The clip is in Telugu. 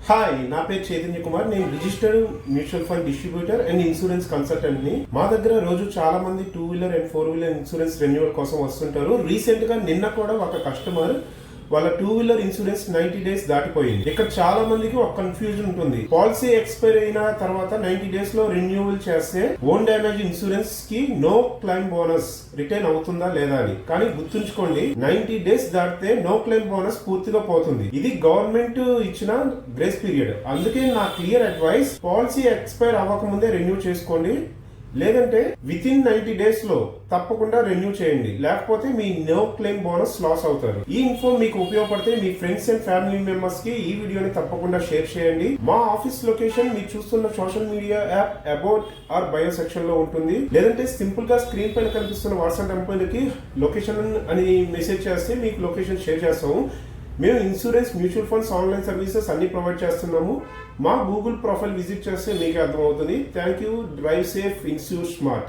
హాయ్, నా పేరు చైతన్య కుమార్. నేను registered mutual fund distributor and insurance consultant ని. మా దగ్గర రోజు చాలా మంది 2-wheeler and 4-wheeler insurance renewal కోసం వస్తుంటారు. రీసెంట్ గా నిన్న కూడా ఒక కస్టమర్ వాళ్ళ 2-wheeler ఇన్సూరెన్స్ 90 డేస్ దాటిపోయింది. ఇక్కడ చాలా మందికి ఒక కన్ఫ్యూజన్ ఉంటుంది. పాలసీ ఎక్స్పైర్ అయిన తర్వాత 90 డేస్ లో రెన్యువల్ చేస్తే ఓన్ డ్యామేజ్ ఇన్సూరెన్స్ కి నో క్లైమ్ బోనస్ రిటర్న్ అవుతుందా లేదా అని. కానీ గుర్తుంచుకోండి, 90 డేస్ దాటితే నో క్లైమ్ బోనస్ పూర్తిగా పోతుంది. ఇది గవర్నమెంట్ ఇచ్చిన గ్రేస్ పీరియడ్. అందుకే నా క్లియర్ అడ్వైస్, పాలసీ ఎక్స్పైర్ అవ్వకముందే రెన్యూ చేసుకోండి. లేదంటే విత్ ఇన్ 90 డేస్ లో తప్పకుండా రెన్యూ చేయండి. లేకపోతే మీ నో క్లెయిమ్ బోనస్ లాస్ అవుతారు. ఈ ఇన్ఫో మీకు ఉపయోగపడితే మీ ఫ్రెండ్స్ అండ్ ఫ్యామిలీ మెంబర్స్ కి ఈ వీడియోని తప్పకుండా షేర్ చేయండి. మా ఆఫీస్ లొకేషన్ మీరు చూస్తున్న social media app about are bio section లో ఉంటుంది. లేదంటే సింపుల్ గా స్క్రీన్ పైన కనిపిస్తున్న వాట్సాప్ నెంబర్ కి లొకేషన్ అని మెసేజ్ చేస్తే మీకు లొకేషన్ షేర్ చేస్తాము. మేము insurance, mutual funds, online services అన్ని ప్రొవైడ్ చేస్తున్నాము. మా గూగుల్ ప్రొఫైల్ విజిట్ చేస్తే మీకు అర్థమవుతుంది. Thank you. Drive safe, insure smart.